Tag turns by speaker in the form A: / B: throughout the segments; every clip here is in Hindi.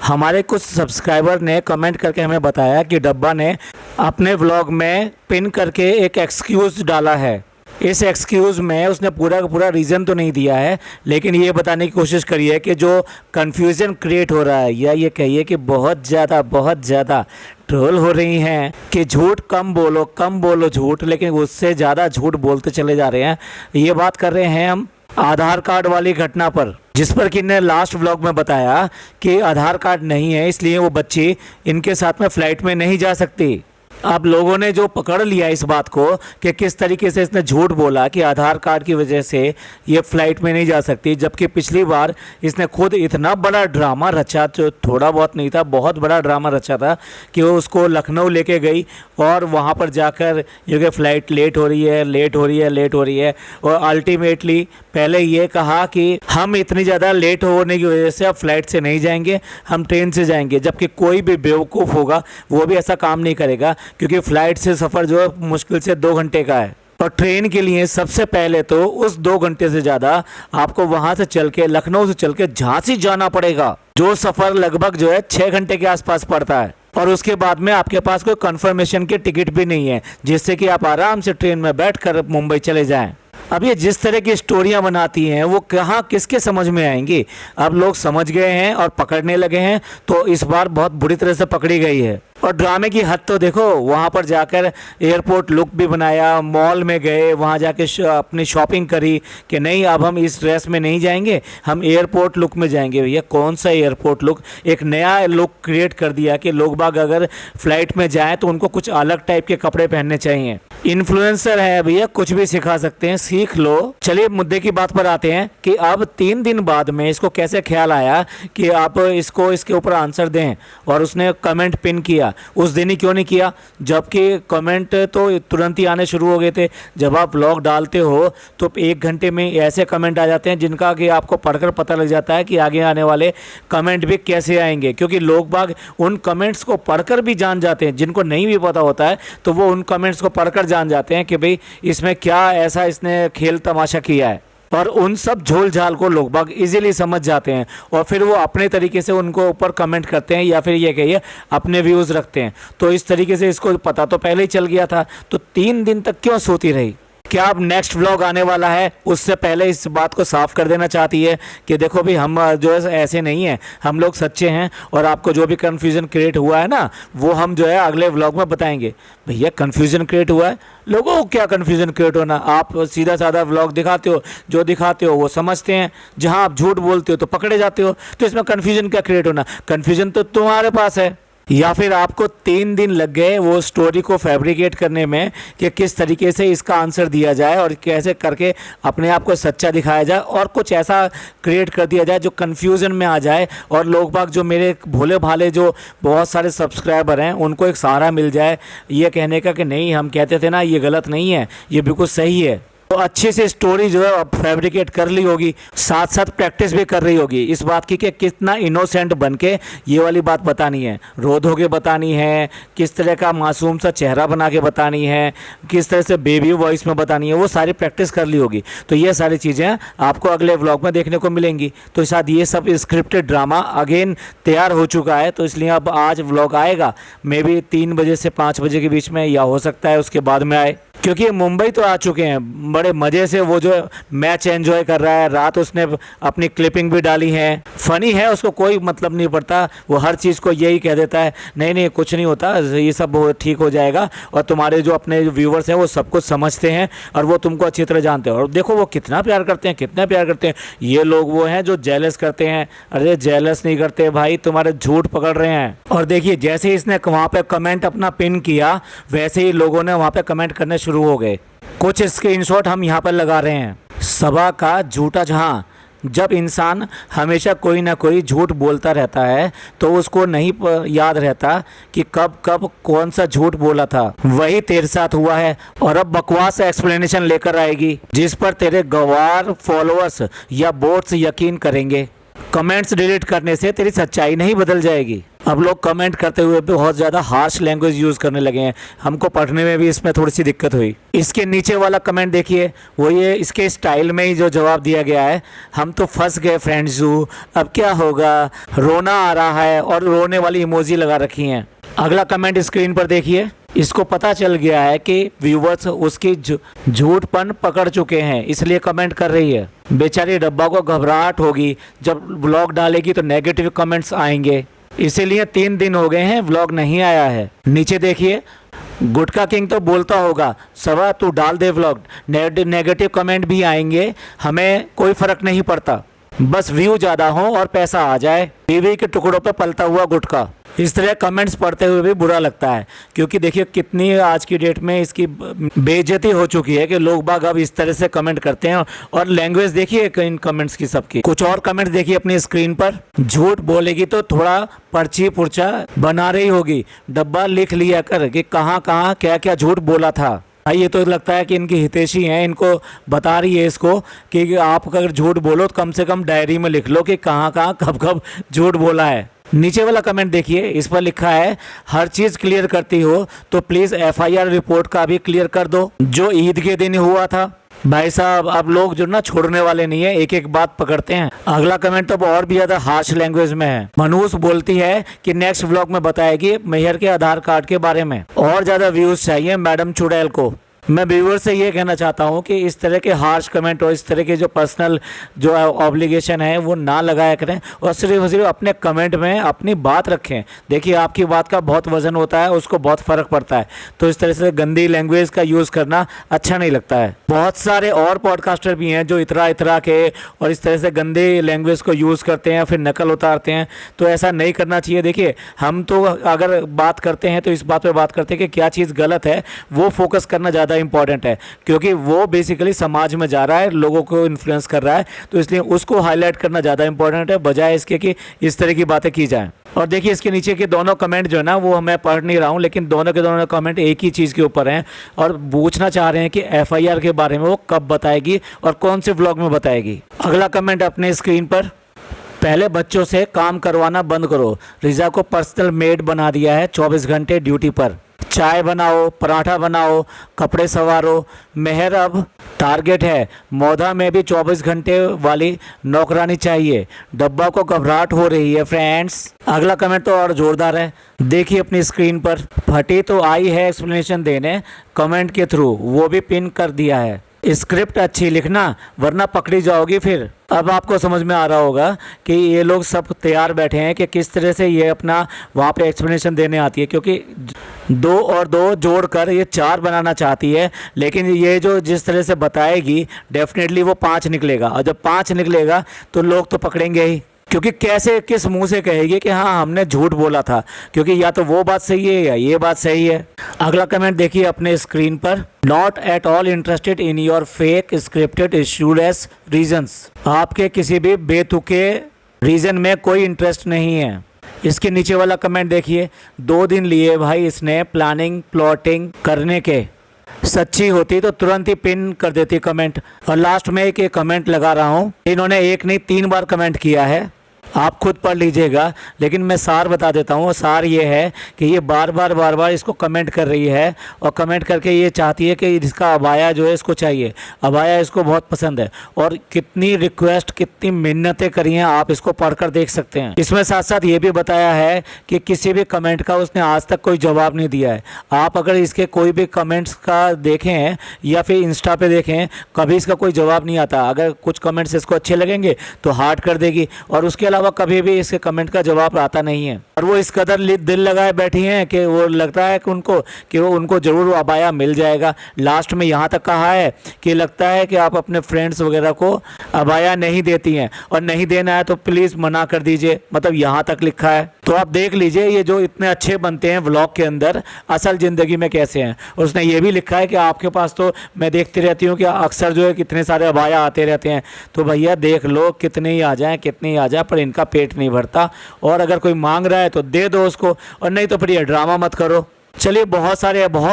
A: हमारे कुछ सब्सक्राइबर ने कमेंट करके हमें बताया कि डब्बा ने अपने व्लॉग में पिन करके एक एक्सक्यूज़ डाला है। इस एक्सक्यूज़ में उसने पूरा का पूरा रीज़न तो नहीं दिया है, लेकिन ये बताने की कोशिश करी है कि जो कन्फ्यूज़न क्रिएट हो रहा है, या ये कहिए कि बहुत ज़्यादा ट्रोल हो रही हैं कि झूठ कम बोलो झूठ, लेकिन उससे ज़्यादा झूठ बोलते चले जा रहे हैं। ये बात कर रहे हैं हम आधार कार्ड वाली घटना पर, जिस पर कि ने लास्ट व्लॉग में बताया कि आधार कार्ड नहीं है, इसलिए वो बच्ची इनके साथ में फ़्लाइट में नहीं जा सकती। अब लोगों ने जो पकड़ लिया इस बात को कि किस तरीके से इसने झूठ बोला कि आधार कार्ड की वजह से ये फ़्लाइट में नहीं जा सकती, जबकि पिछली बार इसने खुद इतना बड़ा ड्रामा रचा, जो थोड़ा बहुत नहीं था, बहुत बड़ा ड्रामा रचा था कि वो उसको लखनऊ लेके गई और वहाँ पर जाकर ये कि फ़्लाइट लेट हो रही है और अल्टीमेटली पहले ये कहा कि हम इतनी ज़्यादा लेट होने की वजह से अब फ़्लाइट से नहीं जाएंगे, हम ट्रेन से जाएंगे। जबकि कोई भी बेवकूफ़ होगा वो भी ऐसा काम नहीं करेगा, क्योंकि फ़्लाइट से सफ़र जो है मुश्किल से 2 घंटे का है, और ट्रेन के लिए सबसे पहले तो उस 2 घंटे से ज़्यादा आपको वहाँ से चल के, लखनऊ से चल के झांसी जाना पड़ेगा, जो सफ़र लगभग जो है 6 घंटे के आसपास पड़ता है। और उसके बाद में आपके पास कोई कन्फर्मेशन की टिकट भी नहीं है जिससे कि आप आराम से ट्रेन में बैठकर मुंबई चले जाएं। अब ये जिस तरह की स्टोरियां बनाती हैं वो कहाँ किसके समझ में आएंगी। अब लोग समझ गए हैं और पकड़ने लगे हैं, तो इस बार बहुत बुरी तरह से पकड़ी गई है। और ड्रामे की हद तो देखो, वहाँ पर जाकर एयरपोर्ट लुक भी बनाया, मॉल में गए, वहाँ जाके अपनी शॉपिंग करी कि नहीं अब हम इस ड्रेस में नहीं जाएंगे, हम एयरपोर्ट लुक में जाएंगे। भैया कौन सा एयरपोर्ट लुक, एक नया लुक क्रिएट कर दिया कि लोग बाग अगर फ्लाइट में जाएं तो उनको कुछ अलग टाइप के कपड़े पहनने चाहिए। इन्फ्लुएंसर है भैया, कुछ भी सिखा सकते हैं, सीख लो। चलिए मुद्दे की बात पर आते हैं कि अब 3 दिन बाद में इसको कैसे ख्याल आया कि आप इसको इसके ऊपर आंसर दें, और उसने कमेंट पिन किया। उस दिन ही क्यों नहीं किया, जबकि कमेंट तो तुरंत ही आने शुरू हो गए थे। जब आप व्लॉग डालते हो तो 1 घंटे में ऐसे कमेंट आ जाते हैं जिनका कि आपको पढ़कर पता लग जाता है कि आगे आने वाले कमेंट भी कैसे आएंगे, क्योंकि लोग बाग उन कमेंट्स को पढ़कर भी जान जाते हैं। जिनको नहीं भी पता होता है तो वो उन कमेंट्स को पढ़कर जान जाते हैं कि भाई इसमें क्या ऐसा इसने खेल तमाशा किया है, और उन सब झोल झाल को लोग बाग इजीली समझ जाते हैं और फिर वो अपने तरीके से उनको ऊपर कमेंट करते हैं, या फिर ये कहिए अपने व्यूज़ रखते हैं। तो इस तरीके से इसको पता तो पहले ही चल गया था, तो 3 दिन तक क्यों सोती रही। क्या अब नेक्स्ट व्लॉग आने वाला है उससे पहले इस बात को साफ कर देना चाहती है कि देखो भी हम जो है ऐसे नहीं हैं, हम लोग सच्चे हैं, और आपको जो भी कन्फ्यूज़न क्रिएट हुआ है ना वो हम जो है अगले व्लॉग में बताएंगे। भैया कन्फ्यूज़न क्रिएट हुआ है, लोगों को क्या कन्फ्यूज़न क्रिएट होना, आप सीधा साधा व्लॉग दिखाते हो, जो दिखाते हो वो समझते हैं, जहां आप झूठ बोलते हो तो पकड़े जाते हो, तो इसमें कन्फ्यूज़न क्या क्रिएट होना। कन्फ्यूज़न तो तुम्हारे पास है, या फिर आपको 3 दिन लग गए वो स्टोरी को फैब्रिकेट करने में कि किस तरीके से इसका आंसर दिया जाए और कैसे करके अपने आप को सच्चा दिखाया जाए, और कुछ ऐसा क्रिएट कर दिया जाए जो कन्फ्यूज़न में आ जाए, और लोग बाग जो मेरे भोले भाले जो बहुत सारे सब्सक्राइबर हैं उनको एक सहारा मिल जाए ये कहने का कि नहीं हम कहते थे ना ये गलत नहीं है, ये बिल्कुल सही है। तो अच्छे से स्टोरी जो है अब फैब्रिकेट कर ली होगी, साथ साथ प्रैक्टिस भी कर रही होगी इस बात की कि कितना इनोसेंट बन के ये वाली बात बतानी है, रो धो के बतानी है, किस तरह का मासूम सा चेहरा बना के बतानी है, किस तरह से बेबी वॉइस में बतानी है, वो सारी प्रैक्टिस कर ली होगी। तो ये सारी चीज़ें आपको अगले व्लॉग में देखने को मिलेंगी। तो साथ ये सब स्क्रिप्टेड ड्रामा अगेन तैयार हो चुका है, तो इसलिए अब आज व्लॉग आएगा मे बी 3 बजे से 5 बजे के बीच में, या हो सकता है उसके बाद में आए, क्योंकि मुंबई तो आ चुके हैं बड़े मज़े से। वो जो मैच एंजॉय कर रहा है, रात उसने अपनी क्लिपिंग भी डाली है, फ़नी है, उसको कोई मतलब नहीं पड़ता, वो हर चीज़ को यही कह देता है नहीं कुछ नहीं होता, ये सब ठीक हो जाएगा, और तुम्हारे जो अपने व्यूवर्स हैं वो सब कुछ समझते हैं और वो तुमको अच्छी तरह जानते हैं। और देखो वो कितना प्यार करते हैं, कितना प्यार करते हैं। ये लोग वो हैं जो जेलस करते हैं, अरे जेलस नहीं करते भाई, तुम्हारे झूठ पकड़ रहे हैं। और देखिए जैसे ही इसने वहाँ पर कमेंट अपना पिन किया वैसे ही लोगों ने वहाँ पर कमेंट करने शुरू हो गए। कुछ स्क्रीनशॉट हम यहाँ पर लगा रहे हैं। सबा का झूठा जहाँ, जब इंसान हमेशा कोई ना कोई झूठ बोलता रहता है तो उसको नहीं याद रहता कि कब कब कौन सा झूठ बोला था। वही तेरे साथ हुआ है, और अब बकवास एक्सप्लेनेशन लेकर आएगी जिस पर तेरे गवार फॉलोअर्स या बोट्स यकीन करेंगे। कमेंट्स डिलीट करने से तेरी सच्चाई नहीं बदल जाएगी। अब लोग कमेंट करते हुए भी बहुत ज़्यादा हार्श लैंग्वेज यूज़ करने लगे हैं। हमको पढ़ने में भी इसमें थोड़ी सी दिक्कत हुई। इसके नीचे वाला कमेंट देखिए, वो ये इसके स्टाइल में ही जो जवाब दिया गया है, हम तो फंस गए फ्रेंड्स, अब क्या होगा, रोना आ रहा है और रोने वाली इमोजी लगा रखी हैं। अगला कमेंट स्क्रीन पर देखिए। इसको पता चल गया है कि व्यूवर्स उसकी झूठपन पकड़ चुके हैं, इसलिए कमेंट कर रही है। बेचारी डब्बा को घबराहट होगी, जब व्लॉग डालेगी तो नेगेटिव कमेंट्स आएंगे, इसीलिए 3 दिन हो गए हैं व्लॉग नहीं आया है। नीचे देखिए, गुटका किंग तो बोलता होगा सवा तू डाल दे व्लॉग, नेगेटिव कमेंट भी आएंगे, हमें कोई फर्क नहीं पड़ता, बस व्यू ज़्यादा हो और पैसा आ जाए। टीवी के टुकड़ों पे पलता हुआ गुटका। इस तरह कमेंट्स पढ़ते हुए भी बुरा लगता है, क्योंकि देखिए कितनी आज की डेट में इसकी बेइज्जती हो चुकी है कि लोग बाग अब इस तरह से कमेंट करते हैं। और लैंग्वेज देखिए इन कमेंट्स की सबकी। कुछ और कमेंट्स देखिए अपनी स्क्रीन पर। झूठ बोलेगी तो थोड़ा पर्ची पुर्चा बना रही होगी, डब्बा लिख लिया कर कि कहाँ कहाँ क्या क्या झूठ बोला था। ये तो लगता है कि इनकी हितैषी हैं, इनको बता रही है इसको कि आप अगर झूठ बोलो तो कम से कम डायरी में लिख लो कि कहाँ कहाँ कब कब झूठ बोला है। नीचे वाला कमेंट देखिए, इस पर लिखा है हर चीज़ क्लियर करती हो तो प्लीज़ FIR रिपोर्ट का भी क्लियर कर दो, जो ईद के दिन हुआ था। भाई साहब, अब लोग जो ना छोड़ने वाले नहीं है, एक एक बात पकड़ते हैं। अगला कमेंट तो और भी ज्यादा हार्श लैंग्वेज में है। मनूस बोलती है कि नेक्स्ट व्लॉग में बताएगी मेहर के आधार कार्ड के बारे में, और ज्यादा व्यूज चाहिए मैडम चुड़ैल को। मैं व्यूअर से ये कहना चाहता हूँ कि इस तरह के हार्श कमेंट और इस तरह के जो पर्सनल जो ऑब्लिगेशन है वो ना लगाया करें, और सिर्फ अपने कमेंट में अपनी बात रखें। देखिए आपकी बात का बहुत वजन होता है, उसको बहुत फ़र्क पड़ता है, तो इस तरह से गंदी लैंग्वेज का यूज़ करना अच्छा नहीं लगता है। बहुत सारे और पॉडकास्टर भी हैं जो इतरा के और इस तरह से गंदे लैंग्वेज को यूज़ करते हैं, फिर नकल उतारते हैं, तो ऐसा नहीं करना चाहिए। देखिए हम तो अगर बात करते हैं तो इस बात पर बात करते हैं कि क्या चीज़ गलत है, वो फोकस करना ज़्यादा इंपॉर्टेंट है, क्योंकि वो बेसिकली समाज में जा रहा है, लोगों को इन्फ्लुएंस कर रहा है, तो इसलिए उसको हाईलाइट करना ज़्यादा इंपॉर्टेंट है, बजाय इसके कि इस तरह की बातें की जाएं। और देखिए इसके नीचे के दोनों कमेंट जो है ना, वो मैं पढ़ नहीं रहा हूँ, लेकिन दोनों के दोनों कमेंट एक ही चीज़ के ऊपर हैं और पूछना चाह रहे हैं कि FIR के बारे में वो कब बताएगी और कौन से व्लॉग में बताएगी। अगला कमेंट अपने स्क्रीन पर। पहले बच्चों से काम करवाना बंद करो, रिजा को पर्सनल मेड बना दिया है, 24 घंटे ड्यूटी पर। चाय बनाओ, पराठा बनाओ, कपड़े संवारो। मेहर अब टारगेट है, मौधा में भी 24 घंटे वाली नौकरानी चाहिए। डब्बा को घबराहट हो रही है फ्रेंड्स। अगला कमेंट तो और जोरदार है, देखिए अपनी स्क्रीन पर। फटी तो आई है एक्सप्लेनेशन देने कमेंट के थ्रू, वो भी पिन कर दिया है। स्क्रिप्ट अच्छी लिखना वरना पकड़ी जाओगी फिर। अब आपको समझ में आ रहा होगा कि ये लोग सब तैयार बैठे हैं कि किस तरह से ये अपना वहाँ पे एक्सप्लेनेशन देने आती है, क्योंकि 2 और 2 जोड़कर ये 4 बनाना चाहती है, लेकिन ये जो जिस तरह से बताएगी डेफिनेटली वो 5 निकलेगा, और जब 5 निकलेगा तो लोग तो पकड़ेंगे ही, क्योंकि कैसे किस मुंह से कहेगी कि हाँ हमने झूठ बोला था, क्योंकि या तो वो बात सही है या ये बात सही है। अगला कमेंट देखिए अपने स्क्रीन पर। Not at all interested in your fake scripted issueless reasons. आपके किसी भी बेतुके रीजन में कोई इंटरेस्ट नहीं है। इसके नीचे वाला कमेंट देखिए, 2 दिन लिए भाई इसने प्लानिंग प्लॉटिंग करने के, सच्ची होती तो तुरंत ही पिन कर देती कमेंट। और लास्ट में एक कमेंट लगा रहा हूँ, इन्होंने 1 नहीं 3 बार कमेंट किया है, आप खुद पढ़ लीजिएगा, लेकिन मैं सार बता देता हूँ। सार ये है कि ये बार बार इसको कमेंट कर रही है, और कमेंट करके ये चाहती है कि इसका अबाया जो है इसको चाहिए, अबाया इसको बहुत पसंद है, और कितनी रिक्वेस्ट कितनी मिन्नतें करी हैं आप इसको पढ़कर देख सकते हैं। इसमें साथ साथ ये भी बताया है कि किसी भी कमेंट का उसने आज तक कोई जवाब नहीं दिया है। आप अगर इसके कोई भी कमेंट्स का देखें या फिर इंस्टा पे देखें, कभी इसका कोई जवाब नहीं आता। अगर कुछ कमेंट्स इसको अच्छे लगेंगे तो हार्ट कर देगी, और उसके अलावा कभी भी इसके कमेंट का जवाब आता नहीं है। और वो इस कदर दिल लगाए बैठी हैं कि वो लगता है कि उनको जरूर अबाया मिल जाएगा। लास्ट में यहाँ तक कहा है कि लगता है कि आप अपने फ्रेंड्स वगैरह को अबाया नहीं देती हैं, और नहीं देना है तो प्लीज़ मना कर दीजिए, मतलब यहाँ तक लिखा है। तो आप देख लीजिए ये जो इतने अच्छे बनते हैं व्लॉग के अंदर, असल ज़िंदगी में कैसे हैं। उसने ये भी लिखा है कि आपके पास तो मैं देखती रहती हूँ कि अक्सर जो है कितने सारे अबाया आते रहते हैं, तो भैया देख लो कितने ही आ जाएँ कितने ही आ जाए, पर इनका पेट नहीं भरता। और अगर कोई मांग रहा है तो दे दो उसको, और नहीं तो फिर ये ड्रामा मत करो। चलिए बहुत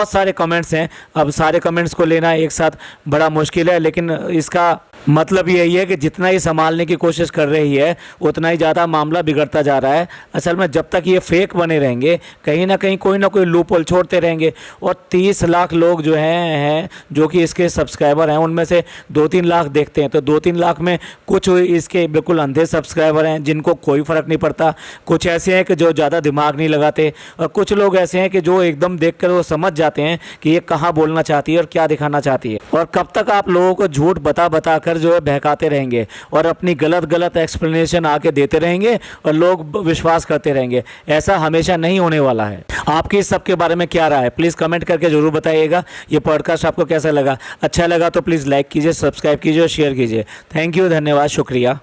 A: सारे कमेंट्स हैं, अब सारे कमेंट्स को लेना एक साथ बड़ा मुश्किल है, लेकिन इसका मतलब यही है कि जितना ही संभालने की कोशिश कर रही है उतना ही ज़्यादा मामला बिगड़ता जा रहा है। असल में जब तक ये फेक बने रहेंगे कहीं ना कहीं कोई ना कोई लूप होल छोड़ते रहेंगे। और 30 लाख लोग जो हैं जो कि इसके सब्सक्राइबर हैं, उनमें से 2-3 लाख देखते हैं, तो 2-3 लाख में कुछ इसके बिल्कुल अंधे सब्सक्राइबर हैं जिनको कोई फ़र्क नहीं पड़ता, कुछ ऐसे हैं कि जो ज़्यादा दिमाग नहीं लगाते, और कुछ लोग ऐसे हैं कि जो एकदम देखकर वो समझ जाते हैं कि ये कहाँ बोलना चाहती है और क्या दिखाना चाहती है। और कब तक आप लोगों को झूठ बता कर जो है बहकाते रहेंगे और अपनी गलत एक्सप्लेनेशन आके देते रहेंगे और लोग विश्वास करते रहेंगे। ऐसा हमेशा नहीं होने वाला है। आपकी इस सब के बारे में क्या राय है, प्लीज़ कमेंट करके ज़रूर बताइएगा। ये पॉडकास्ट आपको कैसा लगा, अच्छा लगा तो प्लीज़ लाइक कीजिए, सब्सक्राइब कीजिए और शेयर कीजिए। थैंक यू, धन्यवाद, शुक्रिया।